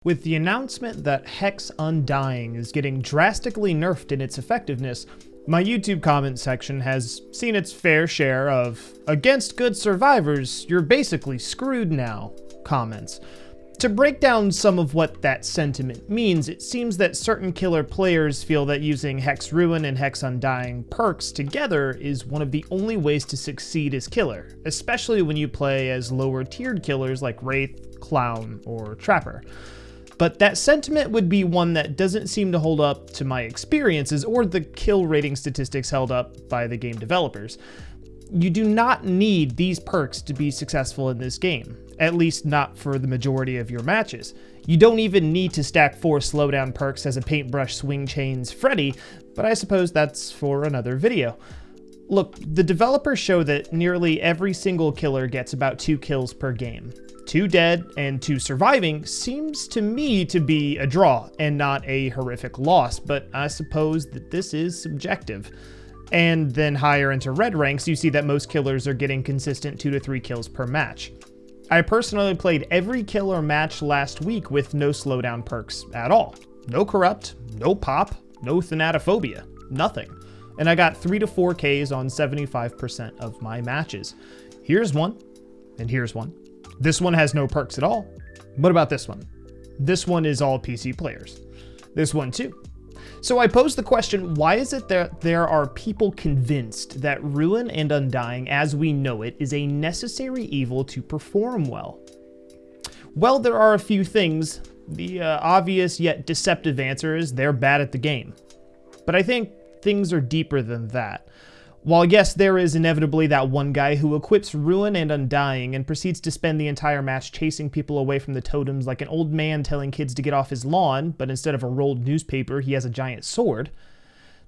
With the announcement that Hex Undying is getting drastically nerfed in its effectiveness, my YouTube comment section has seen its fair share of "against good survivors, you're basically screwed now" comments. To break down some of what that sentiment means, it seems that certain killer players feel that using Hex Ruin and Hex Undying perks together is one of the only ways to succeed as killer, especially when you play as lower tiered killers like Wraith, Clown, or Trapper. But that sentiment would be one that doesn't seem to hold up to my experiences or the kill rating statistics held up by the game developers. You do not need these perks to be successful in this game, at least not for the majority of your matches. You don't even need to stack 4 slowdown perks as a paintbrush swing chains Freddy, but I suppose that's for another video. Look, the developers show that nearly every single killer gets about 2 kills per game. 2 dead and 2 surviving seems to me to be a draw and not a horrific loss, but I suppose that this is subjective. And then higher into red ranks, you see that most killers are getting consistent 2 to 3 kills per match. I personally played every killer match last week with no slowdown perks at all. No corrupt, no pop, no thanatophobia, nothing. And I got 3 to 4 Ks on 75% of my matches. Here's one, and here's one. This one has no perks at all. What about this one? This one is all PC players. This one too. So I pose the question, why is it that there are people convinced that Ruin and Undying as we know it is a necessary evil to perform well? Well, there are a few things. The obvious yet deceptive answer is they're bad at the game. But I think things are deeper than that. While yes, there is inevitably that one guy who equips Ruin and Undying and proceeds to spend the entire match chasing people away from the totems like an old man telling kids to get off his lawn, but instead of a rolled newspaper, he has a giant sword.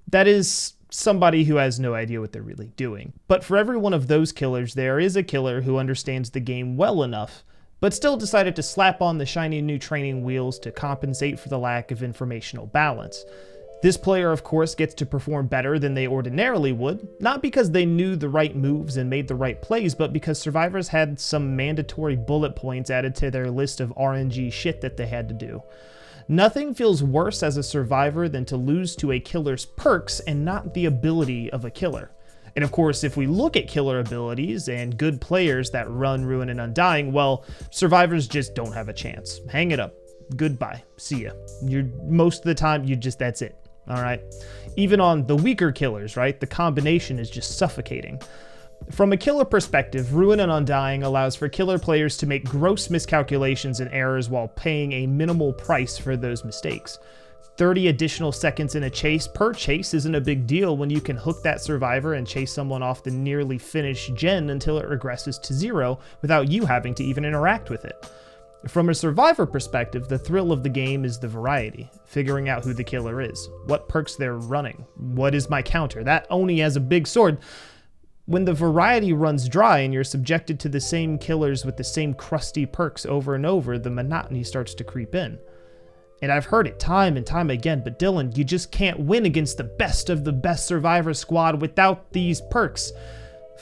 That is somebody who has no idea what they're really doing. But for every one of those killers, there is a killer who understands the game well enough, but still decided to slap on the shiny new training wheels to compensate for the lack of informational balance. This player, of course, gets to perform better than they ordinarily would, not because they knew the right moves and made the right plays, but because survivors had some mandatory bullet points added to their list of RNG shit that they had to do. Nothing feels worse as a survivor than to lose to a killer's perks and not the ability of a killer. And of course, if we look at killer abilities and good players that run Ruin and Undying, well, survivors just don't have a chance. Hang it up. Goodbye. See ya. Most of the time, that's it. All right. Even on the weaker killers, right? The combination is just suffocating. From a killer perspective, Ruin and Undying allows for killer players to make gross miscalculations and errors while paying a minimal price for those mistakes. 30 additional seconds in a chase per chase isn't a big deal when you can hook that survivor and chase someone off the nearly finished gen until it regresses to 0 without you having to even interact with it. From a survivor perspective, the thrill of the game is the variety, figuring out who the killer is, what perks they're running, what is my counter, that Oni has a big sword. When the variety runs dry and you're subjected to the same killers with the same crusty perks over and over, the monotony starts to creep in. And I've heard it time and time again, but Dyllon, you just can't win against the best of the best survivor squad without these perks.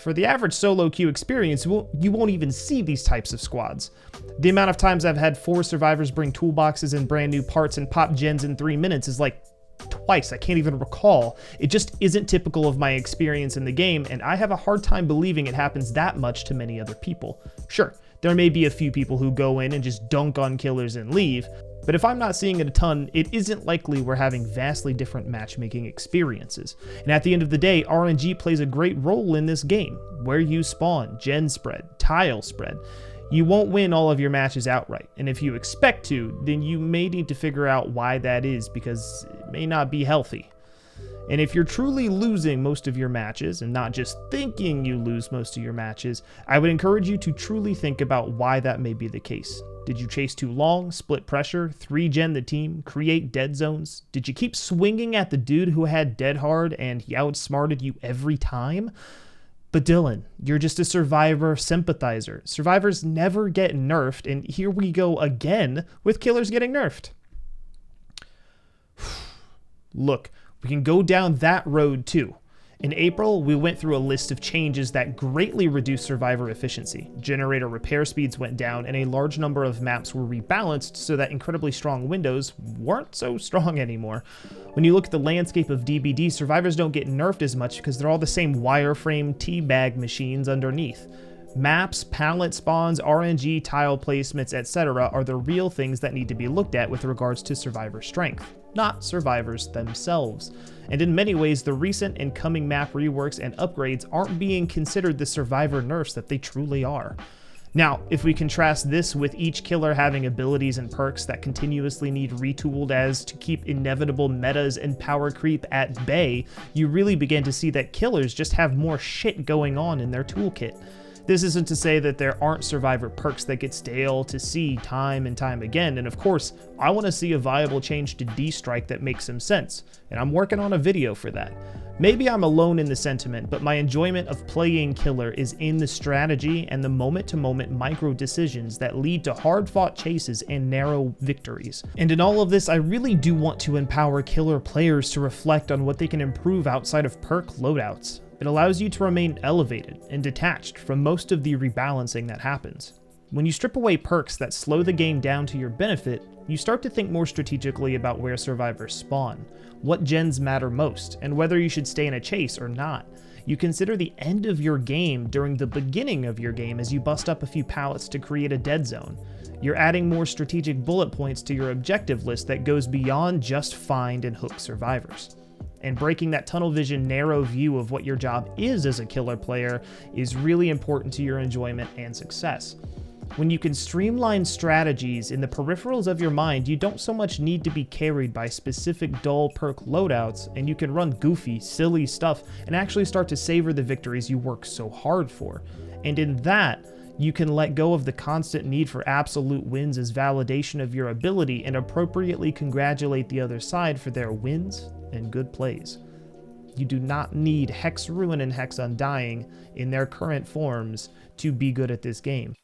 For the average solo queue experience, you won't even see these types of squads. The amount of times I've had 4 survivors bring toolboxes and brand new parts and pop gens in 3 minutes is like twice. I can't even recall. It just isn't typical of my experience in the game, and I have a hard time believing it happens that much to many other people. Sure, there may be a few people who go in and just dunk on killers and leave, but if I'm not seeing it a ton, it isn't likely we're having vastly different matchmaking experiences. And at the end of the day, RNG plays a great role in this game. Where you spawn, gen spread, tile spread. You won't win all of your matches outright, and if you expect to, then you may need to figure out why that is, because it may not be healthy. And if you're truly losing most of your matches, and not just thinking you lose most of your matches, I would encourage you to truly think about why that may be the case. Did you chase too long, split pressure, 3-gen the team, create dead zones? Did you keep swinging at the dude who had dead hard and he outsmarted you every time? But Dyllon, you're just a survivor sympathizer. Survivors never get nerfed, and here we go again with killers getting nerfed. Look, we can go down that road too. In April, we went through a list of changes that greatly reduced survivor efficiency. Generator repair speeds went down, and a large number of maps were rebalanced so that incredibly strong windows weren't so strong anymore. When you look at the landscape of DBD, survivors don't get nerfed as much because they're all the same wireframe teabag machines underneath. Maps, pallet spawns, RNG, tile placements, etc. are the real things that need to be looked at with regards to survivor strength, not survivors themselves. And in many ways, the recent and coming map reworks and upgrades aren't being considered the survivor nerfs that they truly are. Now, if we contrast this with each killer having abilities and perks that continuously need retooled as to keep inevitable metas and power creep at bay, you really begin to see that killers just have more shit going on in their toolkit. This isn't to say that there aren't survivor perks that get stale to see time and time again, and of course, I want to see a viable change to D-Strike that makes some sense, and I'm working on a video for that. Maybe I'm alone in the sentiment, but my enjoyment of playing killer is in the strategy and the moment-to-moment micro decisions that lead to hard-fought chases and narrow victories. And in all of this, I really do want to empower killer players to reflect on what they can improve outside of perk loadouts. It allows you to remain elevated and detached from most of the rebalancing that happens. When you strip away perks that slow the game down to your benefit, you start to think more strategically about where survivors spawn, what gens matter most, and whether you should stay in a chase or not. You consider the end of your game during the beginning of your game as you bust up a few pallets to create a dead zone. You're adding more strategic bullet points to your objective list that goes beyond just find and hook survivors. And breaking that tunnel vision narrow view of what your job is as a killer player is really important to your enjoyment and success. When you can streamline strategies in the peripherals of your mind, you don't so much need to be carried by specific dull perk loadouts, and you can run goofy, silly stuff and actually start to savor the victories you work so hard for. And in that, you can let go of the constant need for absolute wins as validation of your ability and appropriately congratulate the other side for their wins and good plays. You do not need Hex Ruin and Hex Undying in their current forms to be good at this game.